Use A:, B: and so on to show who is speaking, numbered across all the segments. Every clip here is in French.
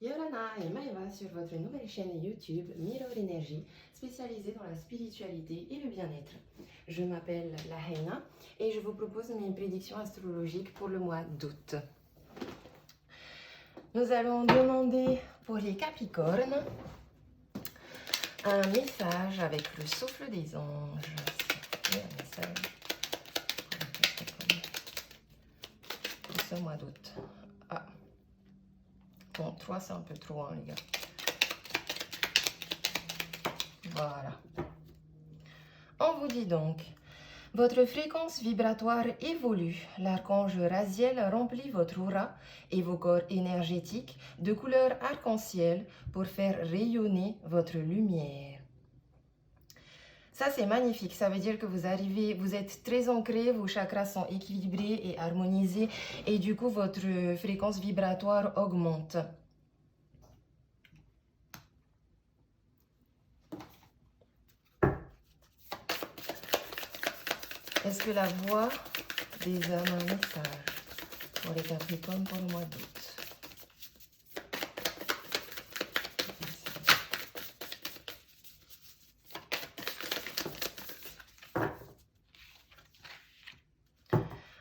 A: Yorana et Maëva sur votre nouvelle chaîne YouTube Mirror Energy, spécialisée dans la spiritualité et le bien-être. Je m'appelle Lahaina et je vous propose mes prédictions astrologiques pour le mois d'août. Nous allons demander pour les Capricornes un message avec le souffle des anges. Un message pour ce mois d'août. Ah. Bon, 3 c'est un peu trop, hein, les gars. Voilà. On vous dit donc, votre fréquence vibratoire évolue. L'archange Raziel remplit votre aura et vos corps énergétiques de couleur arc-en-ciel pour faire rayonner votre lumière. Ça, c'est magnifique. Ça veut dire que vous arrivez, vous êtes très ancré, vos chakras sont équilibrés et harmonisés et du coup, votre fréquence vibratoire augmente. Est-ce que la voix des âmes a un message pour les Capricornes pour le mois d'août?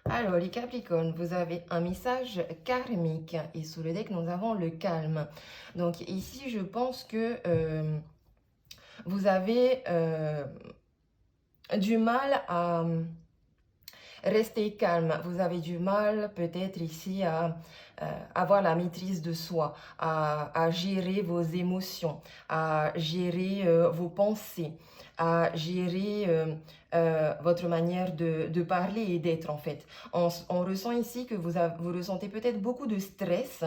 A: Alors, les Capricornes, vous avez un message karmique et sous le deck, nous avons le calme. Donc ici, je pense que vous avez du mal à rester calme. Vous avez du mal peut-être ici à avoir la maîtrise de soi, à gérer vos émotions, à gérer vos pensées, à gérer votre manière de parler et d'être en fait. On ressent ici que vous ressentez peut-être beaucoup de stress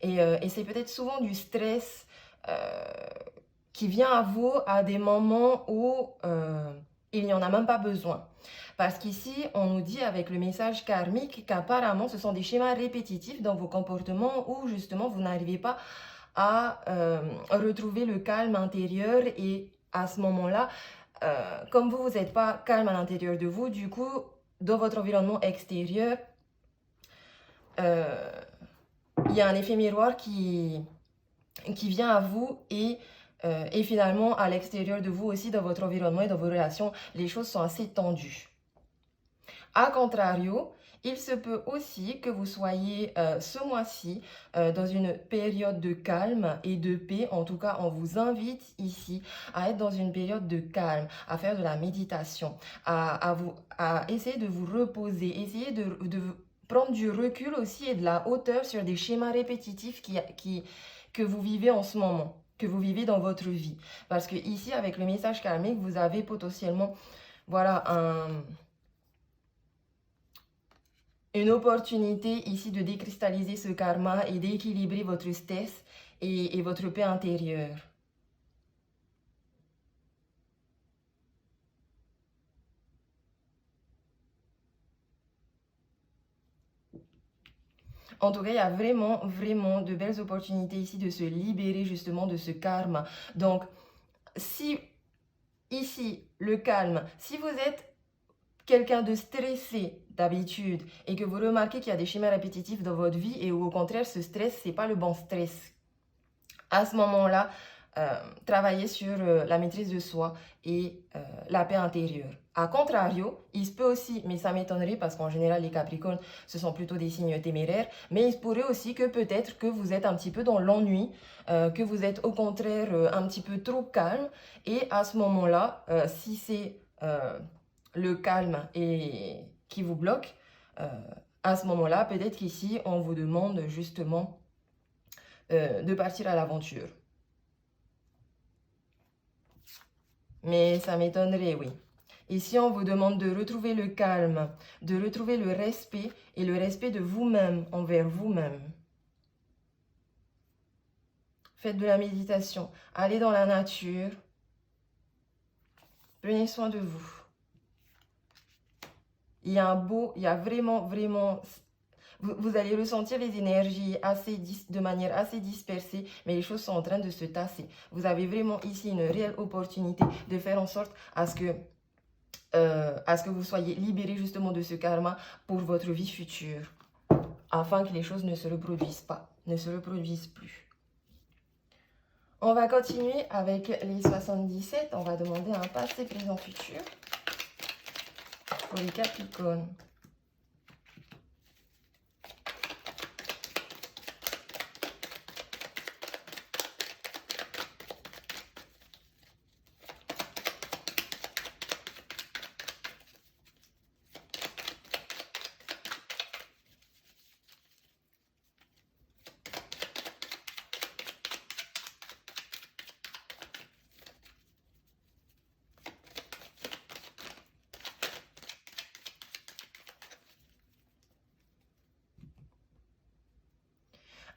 A: et c'est peut-être souvent du stress qui vient à vous à des moments où il n'y en a même pas besoin. Parce qu'ici, on nous dit avec le message karmique qu'apparemment, ce sont des schémas répétitifs dans vos comportements où justement, vous n'arrivez pas à retrouver le calme intérieur et à ce moment-là, comme vous n'êtes pas calme à l'intérieur de vous, du coup, dans votre environnement extérieur, il y a un effet miroir qui vient à vous et finalement à l'extérieur de vous aussi, dans votre environnement et dans vos relations, les choses sont assez tendues. A contrario, il se peut aussi que vous soyez ce mois-ci dans une période de calme et de paix. En tout cas, on vous invite ici à être dans une période de calme, à faire de la méditation, à essayer de vous reposer, essayer de prendre du recul aussi et de la hauteur sur des schémas répétitifs que vous vivez en ce moment, que vous vivez dans votre vie. Parce que ici, avec le message karmique, vous avez potentiellement, voilà, une opportunité ici de décristalliser ce karma et d'équilibrer votre stress et votre paix intérieure. En tout cas, il y a vraiment, vraiment de belles opportunités ici de se libérer justement de ce karma. Donc, si ici, le calme, si vous êtes quelqu'un de stressé d'habitude et que vous remarquez qu'il y a des schémas répétitifs dans votre vie et où au contraire ce stress, c'est pas le bon stress. À ce moment-là, travaillez sur la maîtrise de soi et la paix intérieure. A contrario, il se peut aussi, mais ça m'étonnerait parce qu'en général les Capricornes, ce sont plutôt des signes téméraires, mais il se pourrait aussi que peut-être que vous êtes un petit peu dans l'ennui, que vous êtes au contraire un petit peu trop calme et à ce moment-là, si c'est le calme et qui vous bloque, à ce moment-là, peut-être qu'ici, on vous demande justement de partir à l'aventure. Mais ça m'étonnerait, oui. Ici, on vous demande de retrouver le calme, de retrouver le respect et le respect de vous-même envers vous-même. Faites de la méditation, allez dans la nature, prenez soin de vous. Il y a vraiment, vraiment... Vous allez ressentir les énergies de manière assez dispersée, mais les choses sont en train de se tasser. Vous avez vraiment ici une réelle opportunité de faire en sorte à ce que vous soyez libérés justement de ce karma pour votre vie future, afin que les choses ne se reproduisent pas, ne se reproduisent plus. On va continuer avec les 77. On va demander un passé, présent, futur pour les Capricornes.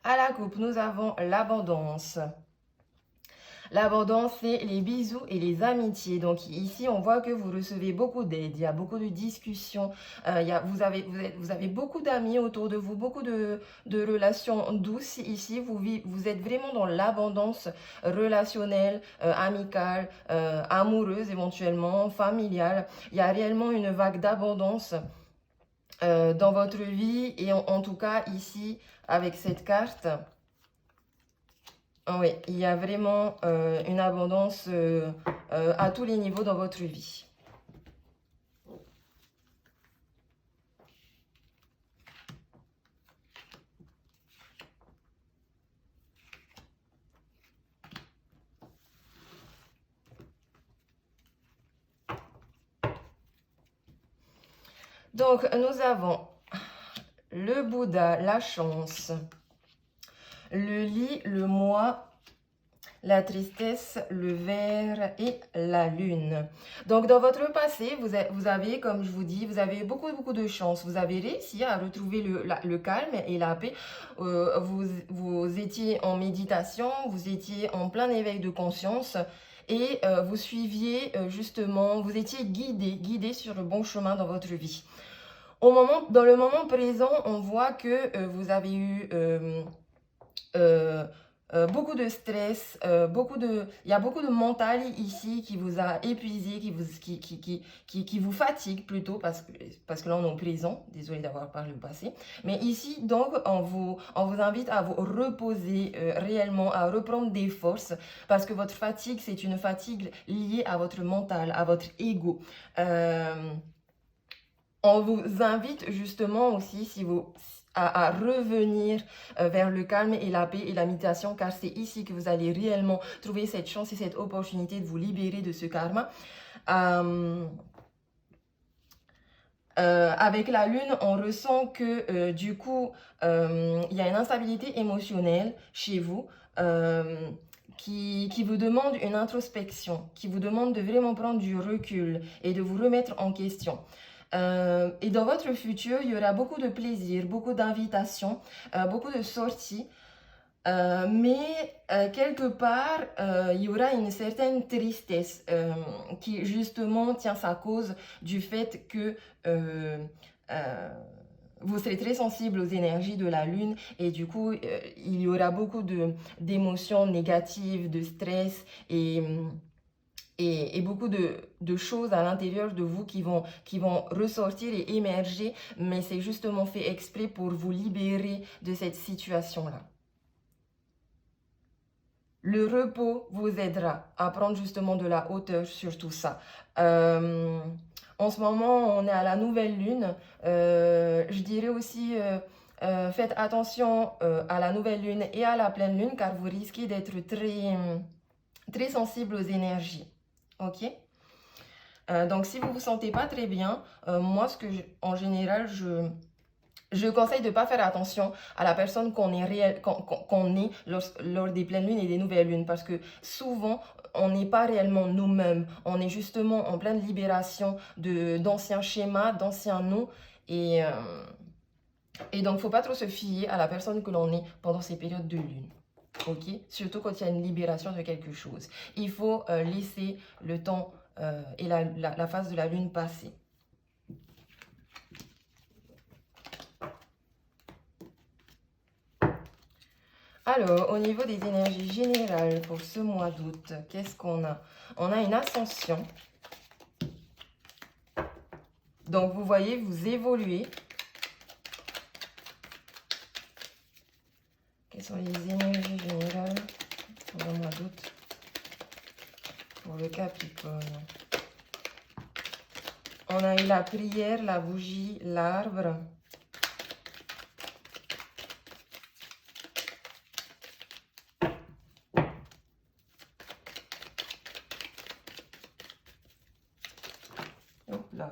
A: À la coupe, nous avons l'abondance. L'abondance, c'est les bisous et les amitiés. Donc ici, on voit que vous recevez beaucoup d'aide, il y a beaucoup de discussions, vous avez beaucoup d'amis autour de vous, beaucoup de relations douces. Ici, vous êtes vraiment dans l'abondance relationnelle, amicale, amoureuse éventuellement, familiale. Il y a réellement une vague d'abondance dans votre vie et en tout cas ici, avec cette carte... Oui, il y a vraiment une abondance à tous les niveaux dans votre vie. Donc, nous avons le Bouddha, la chance, le lit, le moi, la tristesse, le ver et la lune. Donc, dans votre passé, vous avez, comme je vous dis, vous avez beaucoup de chance. Vous avez réussi à retrouver le calme et la paix. Vous étiez en méditation, vous étiez en plein éveil de conscience et vous suiviez justement, vous étiez guidé sur le bon chemin dans votre vie. Dans le moment présent, on voit que vous avez eu beaucoup de stress, il y a beaucoup de mental ici qui vous a épuisé, qui vous fatigue plutôt, parce que là on est au présent, désolé d'avoir parlé au passé. Mais ici, donc, on vous invite à vous reposer réellement, à reprendre des forces, parce que votre fatigue, c'est une fatigue liée à votre mental, à votre ego. On vous invite justement aussi à revenir vers le calme et la paix et la méditation, car c'est ici que vous allez réellement trouver cette chance et cette opportunité de vous libérer de ce karma. Avec la lune, on ressent que du coup, il y a une instabilité émotionnelle chez vous. Qui vous demande une introspection, qui vous demande de vraiment prendre du recul et de vous remettre en question. Et dans votre futur, il y aura beaucoup de plaisir, beaucoup d'invitations, beaucoup de sorties. Mais quelque part, il y aura une certaine tristesse qui justement tient sa cause du fait que vous serez très sensible aux énergies de la lune et du coup, il y aura beaucoup d'émotions négatives, de stress et beaucoup de choses à l'intérieur de vous qui vont ressortir et émerger, mais c'est justement fait exprès pour vous libérer de cette situation-là. Le repos vous aidera à prendre justement de la hauteur sur tout ça. En ce moment, on est à la nouvelle lune. Je dirais aussi, faites attention à la nouvelle lune et à la pleine lune, car vous risquez d'être très sensible aux énergies. Ok? Donc, si vous ne vous sentez pas très bien, moi, en général, je conseille de ne pas faire attention à la personne qu'on est lors des pleines lunes et des nouvelles lunes, parce que souvent, on n'est pas réellement nous-mêmes. On est justement en pleine libération d'anciens schémas, d'anciens nous. Et donc, il ne faut pas trop se fier à la personne que l'on est pendant ces périodes de lune. Ok? Surtout quand il y a une libération de quelque chose. Il faut laisser le temps et la phase de la lune passer. Alors, au niveau des énergies générales pour ce mois d'août, qu'est-ce qu'on a? On a une ascension. Donc, vous voyez, vous évoluez. Quelles sont les énergies générales pour le mois d'août pour le Capricorne. On a eu la prière, la bougie, l'arbre. Hop là.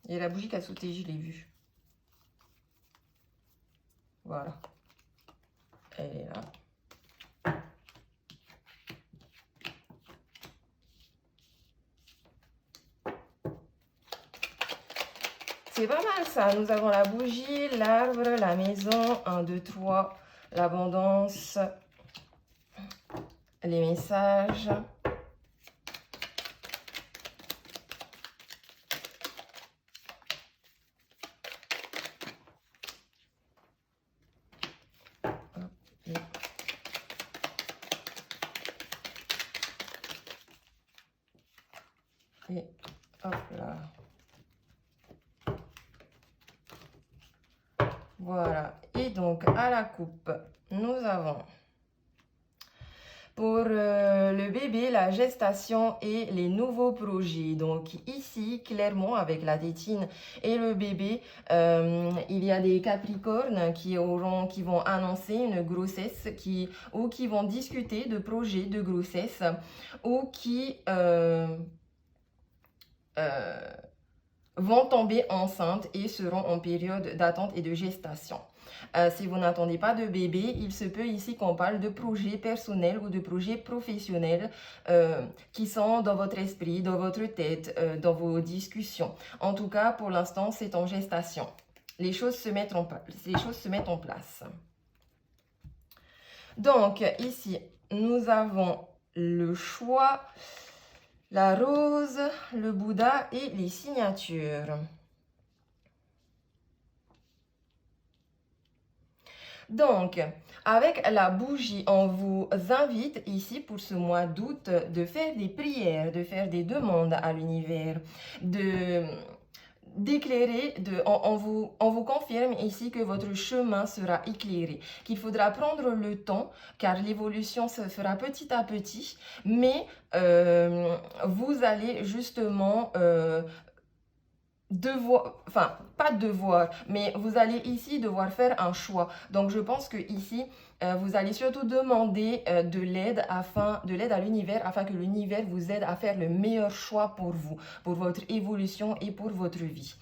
A: Et la bougie qui a sauté, je l'ai vue. Voilà. Elle est là. C'est pas mal ça. Nous avons la bougie, l'arbre, la maison, 1, 2, 3, l'abondance, les messages. Et hop là. Voilà. Et donc, à la coupe, nous avons pour le bébé, la gestation et les nouveaux projets. Donc ici, clairement, avec la tétine et le bébé, il y a des capricornes qui vont annoncer une grossesse ou qui vont discuter de projets de grossesse ou qui vont tomber enceintes et seront en période d'attente et de gestation. Si vous n'attendez pas de bébé, il se peut ici qu'on parle de projets personnels ou de projets professionnels qui sont dans votre esprit, dans votre tête, dans vos discussions. En tout cas, pour l'instant, c'est en gestation. Les choses se mettent en place. Donc, ici, nous avons le choix, la rose, le Bouddha et les signatures. Donc, avec la bougie, on vous invite ici pour ce mois d'août de faire des prières, de faire des demandes à l'univers, d'éclairer, on vous confirme ici que votre chemin sera éclairé, qu'il faudra prendre le temps car l'évolution se fera petit à petit, mais vous allez justement mais vous allez ici devoir faire un choix. Donc je pense que ici vous allez surtout demander de l'aide à l'univers afin que l'univers vous aide à faire le meilleur choix pour vous, pour votre évolution et pour votre vie.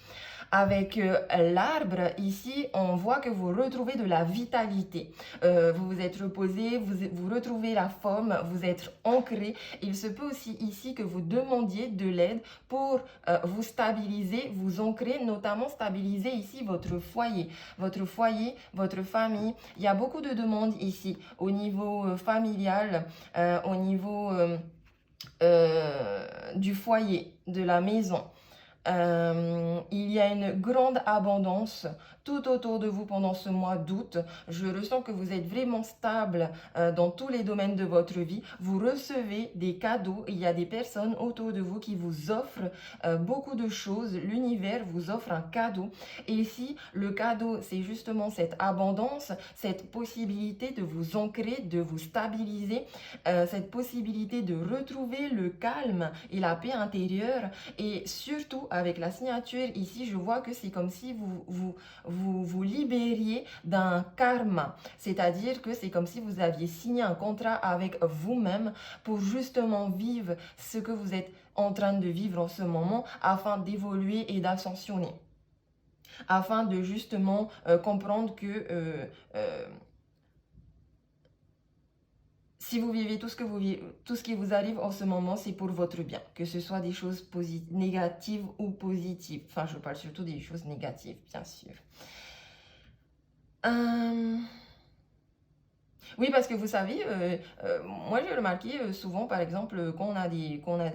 A: Avec l'arbre, ici, on voit que vous retrouvez de la vitalité. Vous vous êtes reposé, vous retrouvez la forme, vous êtes ancré. Il se peut aussi ici que vous demandiez de l'aide pour vous stabiliser, vous ancrer, notamment stabiliser ici votre foyer, votre famille. Il y a beaucoup de demandes ici au niveau familial, au niveau du foyer, de la maison. Il y a une grande abondance tout autour de vous pendant ce mois d'août. Je ressens que vous êtes vraiment stable dans tous les domaines de votre vie. Vous recevez des cadeaux. Il y a des personnes autour de vous qui vous offrent beaucoup de choses. L'univers vous offre un cadeau. Et ici, le cadeau, c'est justement cette abondance, cette possibilité de vous ancrer, de vous stabiliser, cette possibilité de retrouver le calme et la paix intérieure. Et surtout, avec la signature, ici, je vois que c'est comme si vous libériez d'un karma. C'est-à-dire que c'est comme si vous aviez signé un contrat avec vous-même pour justement vivre ce que vous êtes en train de vivre en ce moment afin d'évoluer et d'ascensionner. Afin de justement comprendre que si vous vivez tout ce qui vous arrive en ce moment, c'est pour votre bien. Que ce soit des choses négatives ou positives. Enfin, je parle surtout des choses négatives, bien sûr. Oui, parce que vous savez, moi j'ai remarqué souvent, par exemple, quand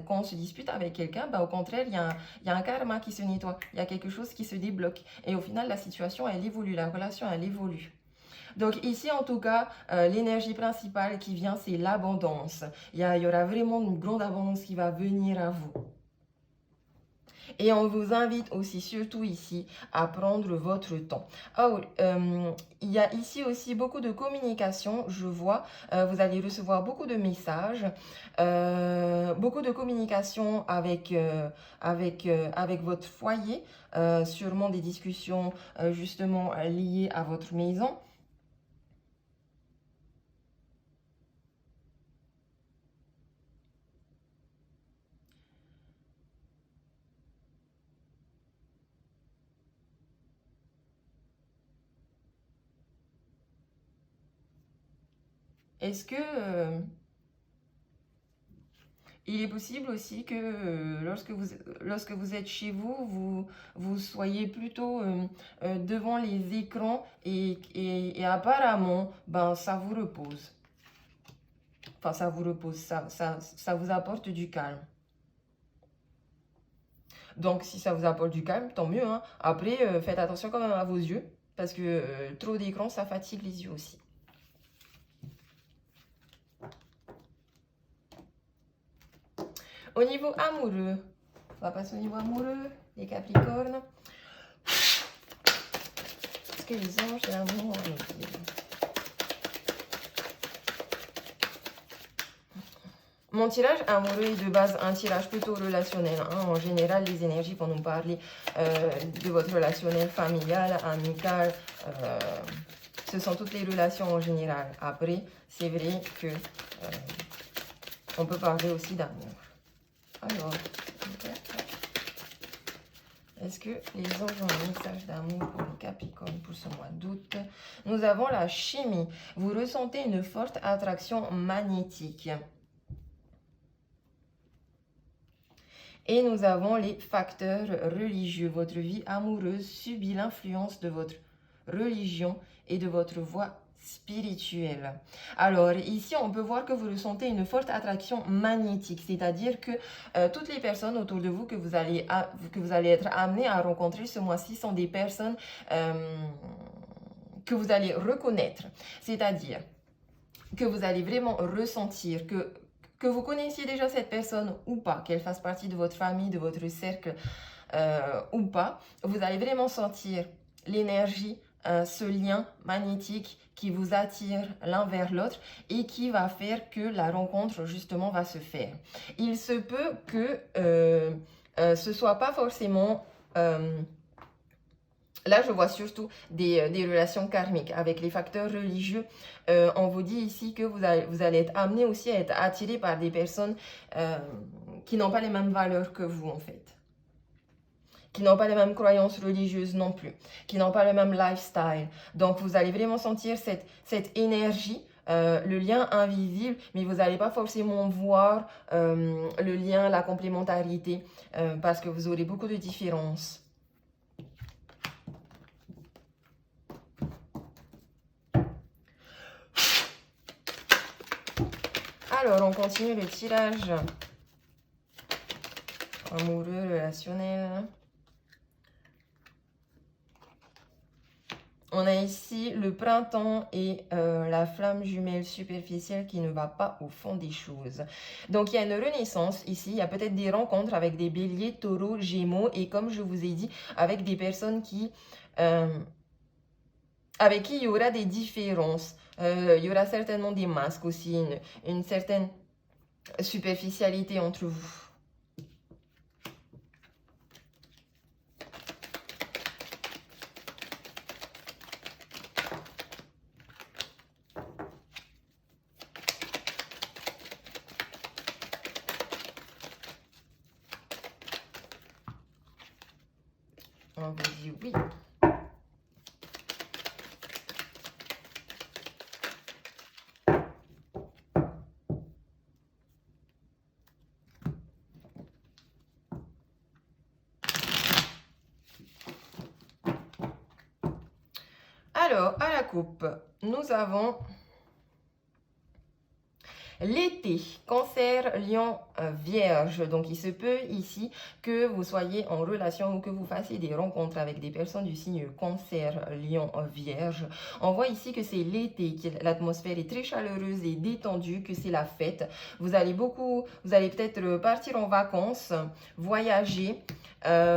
A: on se dispute avec quelqu'un, bah, au contraire, il y a un karma qui se nettoie. Il y a quelque chose qui se débloque. Et au final, la situation, elle évolue, la relation, elle évolue. Donc ici, en tout cas, l'énergie principale qui vient, c'est l'abondance. Il y aura vraiment une grande abondance qui va venir à vous. Et on vous invite aussi, surtout ici, à prendre votre temps. Oh, il y a ici aussi beaucoup de communication, je vois. Vous allez recevoir beaucoup de messages, beaucoup de communication avec votre foyer, sûrement des discussions justement liées à votre maison. Est-ce que il est possible aussi que lorsque vous êtes chez vous, vous soyez plutôt devant les écrans et apparemment, ben, ça vous repose. Enfin, ça vous repose, ça vous apporte du calme. Donc, si ça vous apporte du calme, tant mieux, hein. Après, faites attention quand même à vos yeux, parce que trop d'écran, ça fatigue les yeux aussi. Au niveau amoureux, on va passer au niveau amoureux, les Capricornes. Est-ce que les anges de l'amour ont dit? Mon tirage amoureux est de base un tirage plutôt relationnel. Hein. En général, les énergies vont nous parler de votre relationnel familial, amical. Ce sont toutes les relations en général. Après, c'est vrai que on peut parler aussi d'amour. Alors, est-ce que les anges ont un message d'amour pour le Capricorne pour ce mois d'août? Nous avons la chimie. Vous ressentez une forte attraction magnétique. Et nous avons les facteurs religieux. Votre vie amoureuse subit l'influence de votre religion et de votre voie spirituelle. Alors ici, on peut voir que vous ressentez une forte attraction magnétique, c'est-à-dire que toutes les personnes autour de vous que vous allez être amené à rencontrer ce mois-ci sont des personnes que vous allez reconnaître, c'est-à-dire que vous allez vraiment ressentir que vous connaissiez déjà cette personne ou pas, qu'elle fasse partie de votre famille, de votre cercle ou pas, vous allez vraiment sentir l'énergie, ce lien magnétique qui vous attire l'un vers l'autre et qui va faire que la rencontre justement va se faire. Il se peut que ce soit pas forcément... Là, je vois surtout des relations karmiques avec les facteurs religieux. On vous dit ici que vous allez être amené aussi à être attiré par des personnes qui n'ont pas les mêmes valeurs que vous, en fait. Qui n'ont pas les mêmes croyances religieuses non plus. Qui n'ont pas le même lifestyle. Donc, vous allez vraiment sentir cette énergie, le lien invisible, mais vous n'allez pas forcément voir le lien, la complémentarité, parce que vous aurez beaucoup de différences. Alors, on continue le tirage amoureux, relationnel. On a ici le printemps et la flamme jumelle superficielle qui ne va pas au fond des choses. Donc, il y a une renaissance ici. Il y a peut-être des rencontres avec des béliers, taureaux, gémeaux. Et comme je vous ai dit, avec des personnes avec qui il y aura des différences. Il y aura certainement des masques aussi, une certaine superficialité entre vous. On vous dit oui. Alors, à la coupe, nous avons L'été, Cancer, Lion, Vierge. Donc, il se peut ici que vous soyez en relation ou que vous fassiez des rencontres avec des personnes du signe Cancer, Lion, Vierge. On voit ici que c'est l'été, que l'atmosphère est très chaleureuse et détendue, que c'est la fête. Vous allez peut-être partir en vacances, voyager.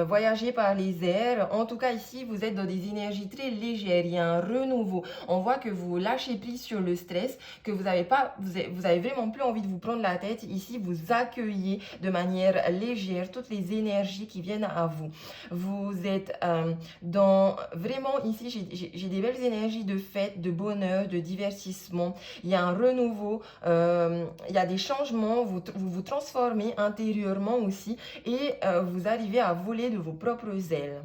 A: Voyager par les airs. En tout cas, ici, vous êtes dans des énergies très légères. Il y a un renouveau. On voit que vous lâchez prise sur le stress, que vous avez vraiment plus envie de vous prendre la tête. Ici, vous accueillez de manière légère toutes les énergies qui viennent à vous. Vous êtes vraiment ici, j'ai des belles énergies de fête, de bonheur, de divertissement. Il y a un renouveau, il y a des changements. Vous vous transformez intérieurement aussi et vous arrivez à voler de vos propres ailes.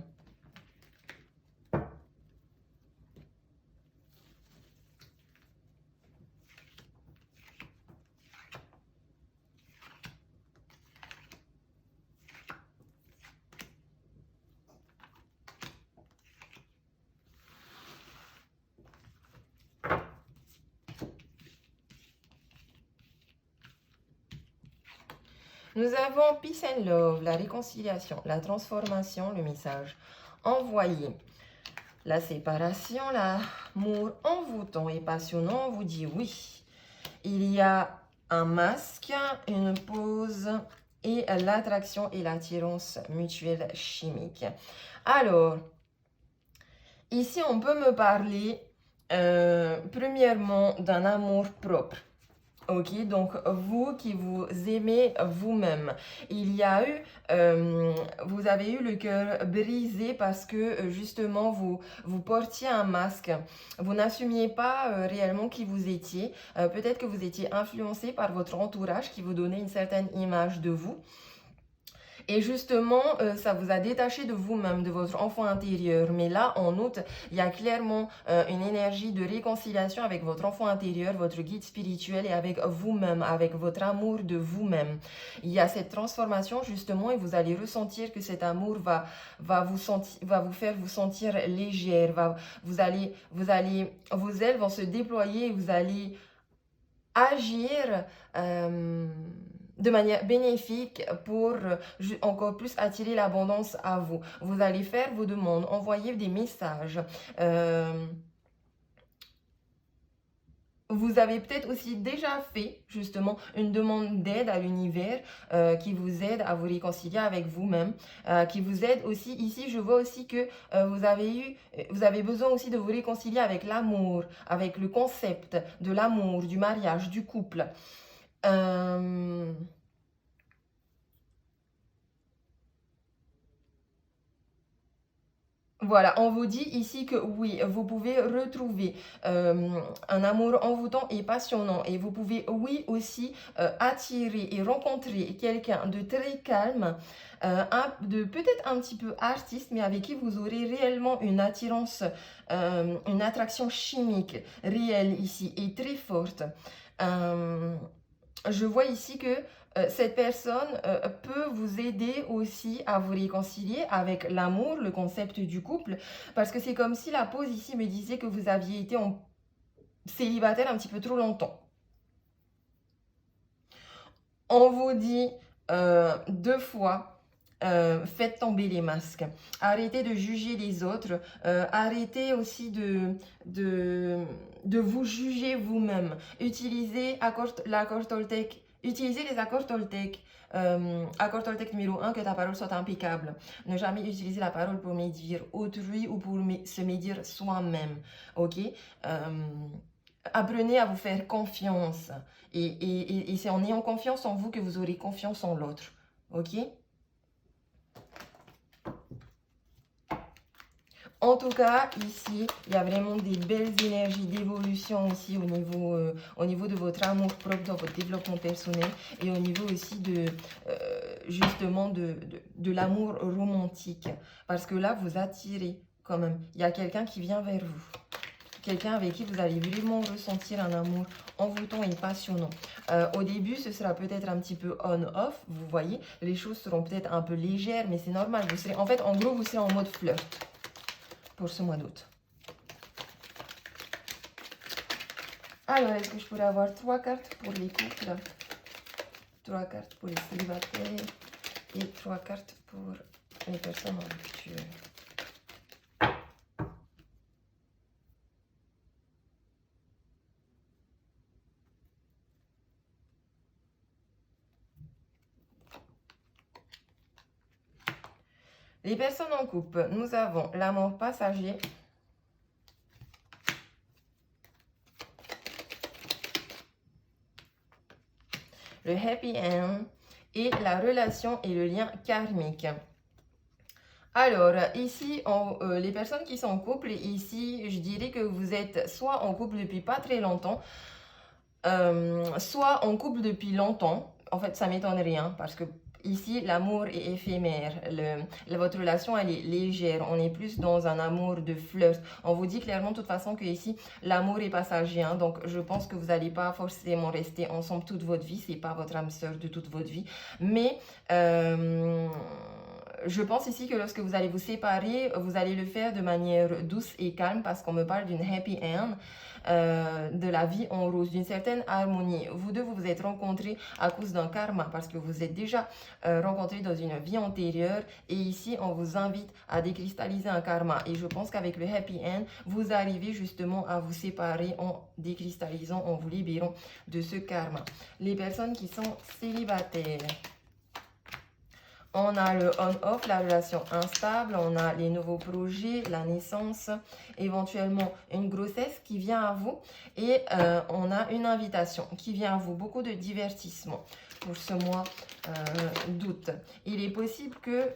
A: Nous avons Peace and Love, la réconciliation, la transformation, le message envoyé. La séparation, l'amour envoûtant et passionnant vous dit oui. Il y a un masque, une pause et l'attraction et l'attirance mutuelle chimique. Alors, ici on peut me parler premièrement d'un amour propre. Ok, donc vous qui vous aimez vous-même, il y a eu, vous avez eu le cœur brisé parce que justement vous portiez un masque, vous n'assumiez pas réellement qui vous étiez, peut-être que vous étiez influencé par votre entourage qui vous donnait une certaine image de vous. Et justement, ça vous a détaché de vous-même, de votre enfant intérieur. Mais là, en août, il y a clairement une énergie de réconciliation avec votre enfant intérieur, votre guide spirituel et avec vous-même, avec votre amour de vous-même. Il y a cette transformation justement et vous allez ressentir que cet amour va vous faire vous sentir légère. Vos ailes vont se déployer et vous allez agir de manière bénéfique pour encore plus attirer l'abondance à vous. Vous allez faire vos demandes, envoyer des messages. Vous avez peut-être aussi déjà fait justement une demande d'aide à l'univers qui vous aide à vous réconcilier avec vous-même, qui vous aide aussi, ici je vois aussi que vous avez besoin aussi de vous réconcilier avec l'amour, avec le concept de l'amour, du mariage, du couple. Voilà, on vous dit ici que oui, vous pouvez retrouver un amour envoûtant et passionnant et vous pouvez, oui, aussi attirer et rencontrer quelqu'un de très calme, de peut-être un petit peu artiste, mais avec qui vous aurez réellement une attirance, une attraction chimique réelle ici et très forte. Je vois ici que cette personne peut vous aider aussi à vous réconcilier avec l'amour, le concept du couple, parce que c'est comme si la pause ici me disait que vous aviez été célibataire un petit peu trop longtemps. On vous dit 2 fois, faites tomber les masques. Arrêtez de juger les autres. Arrêtez aussi de vous juger vous-même. Utilisez l'accord Toltec. Utilisez les accords Toltec. Accord Toltec numéro 1, que ta parole soit impeccable. Ne jamais utiliser la parole pour médire autrui ou pour se médire soi-même. Ok? Apprenez à vous faire confiance. Et c'est en ayant confiance en vous que vous aurez confiance en l'autre. Ok? En tout cas, ici, il y a vraiment des belles énergies d'évolution aussi au niveau de votre amour propre dans votre développement personnel et au niveau aussi justement de l'amour romantique. Parce que là, vous attirez quand même. Il y a quelqu'un qui vient vers vous. Quelqu'un avec qui vous allez vraiment ressentir un amour envoûtant et passionnant. Au début, ce sera peut-être un petit peu on-off, vous voyez. Les choses seront peut-être un peu légères, mais c'est normal. En fait, en gros, vous serez en mode flirt pour ce mois d'août. Alors, est-ce que je pourrais avoir 3 cartes pour les couples, 3 cartes pour les célibataires et 3 cartes pour les personnes en rupture? Les personnes en couple, nous avons l'amour passager, le happy end et la relation et le lien karmique. Alors, ici, les personnes qui sont en couple, ici, je dirais que vous êtes soit en couple depuis pas très longtemps, soit en couple depuis longtemps. En fait, ça m'étonne rien parce que ici, l'amour est éphémère. Votre relation, elle est légère. On est plus dans un amour de flirt. On vous dit clairement, de toute façon, que ici, l'amour est passager. Hein. Donc, je pense que vous n'allez pas forcément rester ensemble toute votre vie. C'est pas votre âme sœur de toute votre vie. Mais... je pense ici que lorsque vous allez vous séparer, vous allez le faire de manière douce et calme parce qu'on me parle d'une happy end, de la vie en rose, d'une certaine harmonie. Vous deux, vous vous êtes rencontrés à cause d'un karma parce que vous êtes déjà rencontrés dans une vie antérieure et ici, on vous invite à décristalliser un karma. Et je pense qu'avec le happy end, vous arrivez justement à vous séparer en décristallisant, en vous libérant de ce karma. Les personnes qui sont célibataires. On a le on-off, la relation instable, on a les nouveaux projets, la naissance, éventuellement une grossesse qui vient à vous et on a une invitation qui vient à vous, beaucoup de divertissement pour ce mois d'août. Il est possible que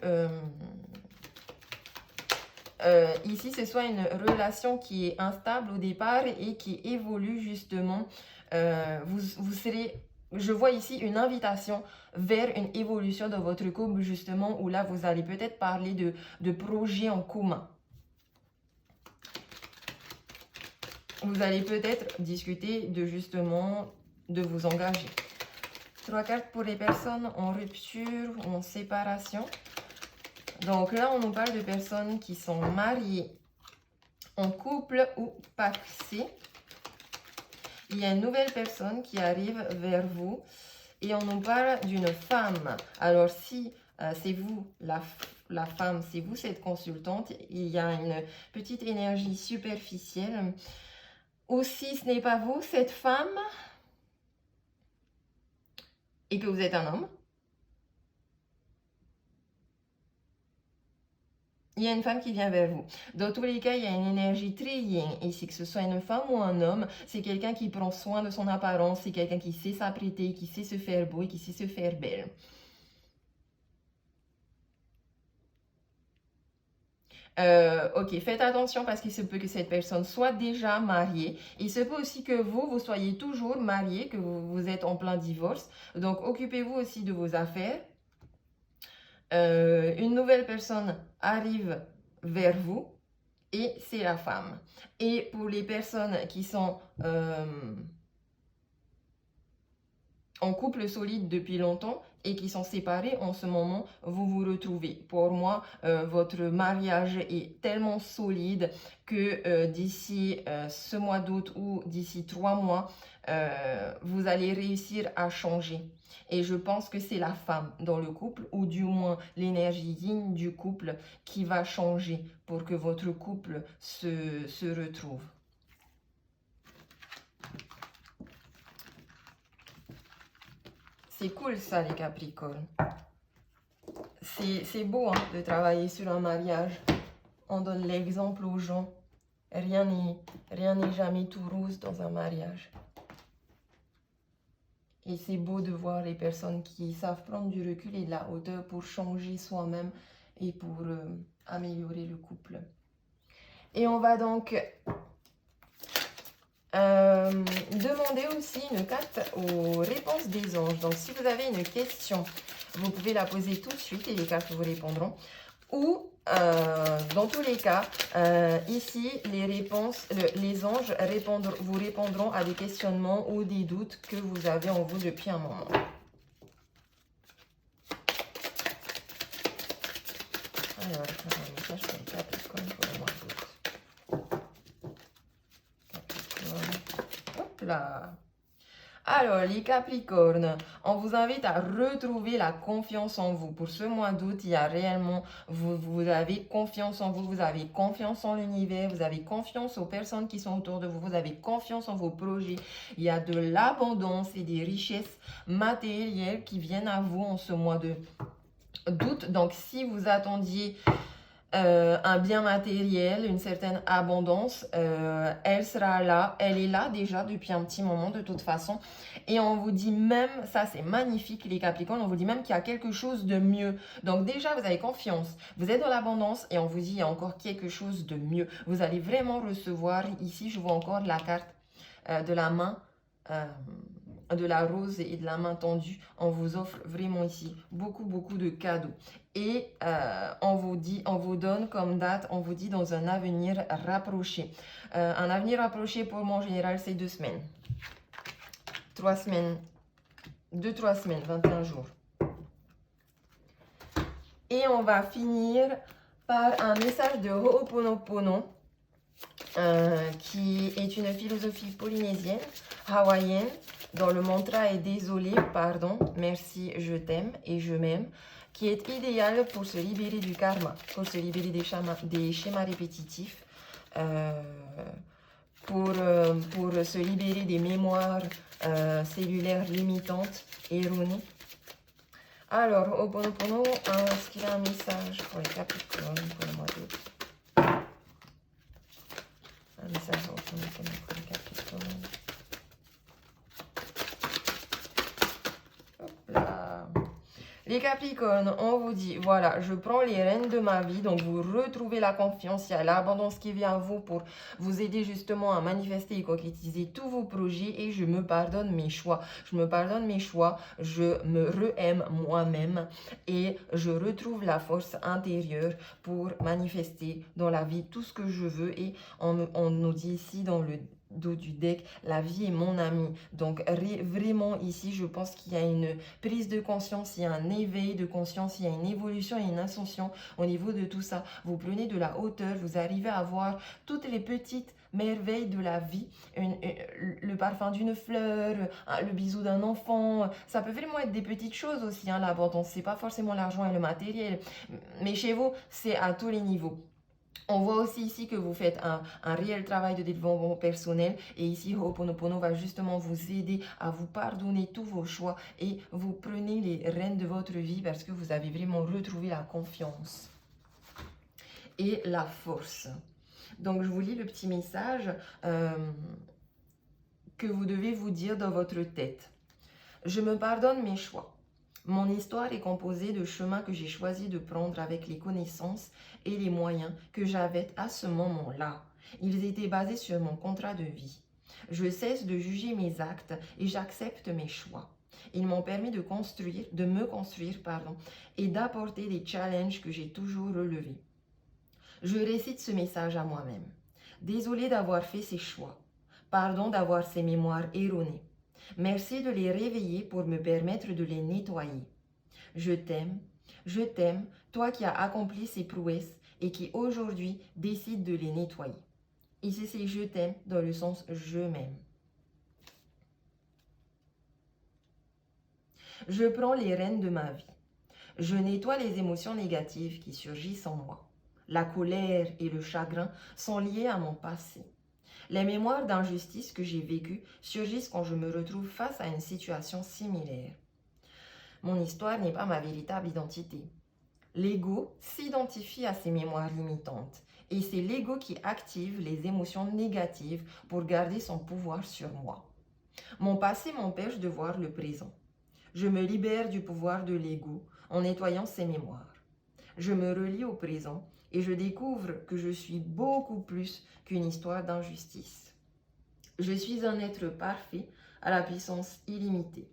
A: ici ce soit une relation qui est instable au départ et qui évolue justement. Vous serez... Je vois ici une invitation vers une évolution de votre couple, justement, où là, vous allez peut-être parler de projets en commun. Vous allez peut-être discuter de, justement, de vous engager. 3 cartes pour les personnes en rupture ou en séparation. Donc là, on nous parle de personnes qui sont mariées, en couple ou paxées. Il y a une nouvelle personne qui arrive vers vous et on nous parle d'une femme. Alors, si c'est vous, la femme, c'est vous cette consultante, il y a une petite énergie superficielle. Ou si ce n'est pas vous, cette femme, et que vous êtes un homme, il y a une femme qui vient vers vous. Dans tous les cas, il y a une énergie très yin ici, que ce soit une femme ou un homme. C'est quelqu'un qui prend soin de son apparence, c'est quelqu'un qui sait s'apprêter, qui sait se faire beau et qui sait se faire belle. Ok, faites attention parce qu'il se peut que cette personne soit déjà mariée. Il se peut aussi que vous soyez toujours marié, que vous êtes en plein divorce. Donc, occupez-vous aussi de vos affaires. Une nouvelle personne arrive vers vous et c'est la femme. Et pour les personnes qui sont en couple solide depuis longtemps et qui sont séparés en ce moment, vous vous retrouvez. Pour moi, votre mariage est tellement solide que d'ici ce mois d'août ou d'ici 3 mois, vous allez réussir à changer. Et je pense que c'est la femme dans le couple, ou du moins l'énergie yin du couple, qui va changer pour que votre couple se retrouve. C'est cool ça, les Capricornes. C'est beau hein, de travailler sur un mariage. On donne l'exemple aux gens. Rien n'est jamais tout rose dans un mariage. Et c'est beau de voir les personnes qui savent prendre du recul et de la hauteur pour changer soi-même et pour améliorer le couple. Et on va donc demander aussi une carte aux réponses des anges. Donc, si vous avez une question, vous pouvez la poser tout de suite et les cartes vous répondront. Ou, dans tous les cas, ici, les anges vous répondront à des questionnements ou des doutes que vous avez en vous depuis un moment. Alors, un message pour le Capricorne pour le mois d'août. Capricorne. Hop là. Alors, les Capricornes, on vous invite à retrouver la confiance en vous. Pour ce mois d'août, il y a réellement, vous avez confiance en vous, vous avez confiance en l'univers, vous avez confiance aux personnes qui sont autour de vous, vous avez confiance en vos projets. Il y a de l'abondance et des richesses matérielles qui viennent à vous en ce mois d'août. Donc, si vous attendiez un bien matériel, une certaine abondance, elle sera là, elle est là déjà depuis un petit moment de toute façon, et on vous dit même, ça c'est magnifique les Capricornes, on vous dit même qu'il y a quelque chose de mieux. Donc déjà vous avez confiance, vous êtes dans l'abondance et on vous dit il y a encore quelque chose de mieux. Vous allez vraiment recevoir, ici je vois encore la carte de la main, de la rose et de la main tendue. On vous offre vraiment ici beaucoup de cadeaux. Et on vous donne comme date, on vous dit dans un avenir rapproché. Un avenir rapproché pour moi en général c'est 2 semaines. 3 semaines. 2-3 semaines, 21 jours. Et on va finir par un message de Ho'oponopono. Qui est une philosophie polynésienne, hawaïenne, dont le mantra est désolé, pardon, merci, je t'aime et je m'aime, qui est idéal pour se libérer du karma, pour se libérer des schémas répétitifs, pour se libérer des mémoires cellulaires limitantes, erronées. Alors, Ho'oponopono, est-ce qu'il a un message pour les Capricornes pour le mois d'août? Un message pour les Capricornes. Hop là. Les Capricornes, on vous dit, voilà, je prends les rênes de ma vie, donc vous retrouvez la confiance, il y a l'abondance qui vient à vous pour vous aider justement à manifester et concrétiser tous vos projets et je me pardonne mes choix. Je me pardonne mes choix, je me re-aime moi-même et je retrouve la force intérieure pour manifester dans la vie tout ce que je veux et on nous dit ici dans le dos du deck, la vie est mon ami. Donc vraiment ici, je pense qu'il y a une prise de conscience, il y a un éveil de conscience, il y a une évolution et une ascension au niveau de tout ça. Vous prenez de la hauteur, vous arrivez à voir toutes les petites merveilles de la vie, le parfum d'une fleur, le bisou d'un enfant, ça peut vraiment être des petites choses aussi, hein, l'abondance, c'est pas forcément l'argent et le matériel, mais chez vous, c'est à tous les niveaux. On voit aussi ici que vous faites un réel travail de développement personnel et ici Ho'oponopono va justement vous aider à vous pardonner tous vos choix et vous prenez les rênes de votre vie parce que vous avez vraiment retrouvé la confiance et la force. Donc je vous lis le petit message que vous devez vous dire dans votre tête. Je me pardonne mes choix. Mon histoire est composée de chemins que j'ai choisi de prendre avec les connaissances et les moyens que j'avais à ce moment-là. Ils étaient basés sur mon contrat de vie. Je cesse de juger mes actes et j'accepte mes choix. Ils m'ont permis de me construire, et d'apporter des challenges que j'ai toujours relevés. Je récite ce message à moi-même. Désolé d'avoir fait ces choix. Pardon d'avoir ces mémoires erronées. Merci de les réveiller pour me permettre de les nettoyer. Je t'aime, toi qui as accompli ces prouesses et qui aujourd'hui décide de les nettoyer. Ici, c'est je t'aime dans le sens je m'aime. Je prends les rênes de ma vie. Je nettoie les émotions négatives qui surgissent en moi. La colère et le chagrin sont liés à mon passé. Les mémoires d'injustice que j'ai vécues surgissent quand je me retrouve face à une situation similaire. Mon histoire n'est pas ma véritable identité. L'ego s'identifie à ces mémoires limitantes et c'est l'ego qui active les émotions négatives pour garder son pouvoir sur moi. Mon passé m'empêche de voir le présent. Je me libère du pouvoir de l'ego en nettoyant ces mémoires. Je me relie au présent et je découvre que je suis beaucoup plus qu'une histoire d'injustice. Je suis un être parfait à la puissance illimitée,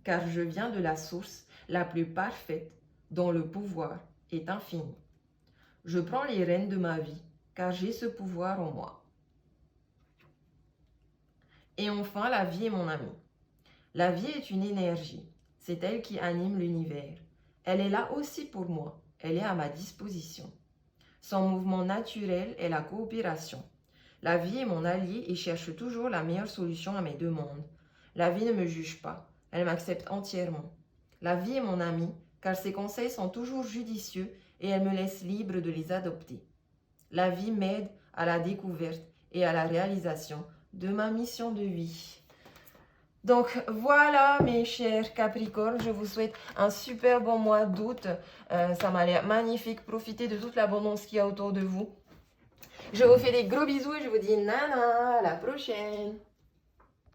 A: car je viens de la source la plus parfaite dont le pouvoir est infini. Je prends les rênes de ma vie, car j'ai ce pouvoir en moi. Et enfin, la vie est mon amie. La vie est une énergie, c'est elle qui anime l'univers. Elle est là aussi pour moi, elle est à ma disposition. Son mouvement naturel est la coopération. La vie est mon allié et cherche toujours la meilleure solution à mes demandes. La vie ne me juge pas, elle m'accepte entièrement. La vie est mon amie, car ses conseils sont toujours judicieux et elle me laisse libre de les adopter. La vie m'aide à la découverte et à la réalisation de ma mission de vie. Donc voilà mes chers Capricornes, je vous souhaite un super bon mois d'août. Ça m'a l'air magnifique, profitez de toute l'abondance qu'il y a autour de vous. Je vous fais des gros bisous et je vous dis nana, à la prochaine.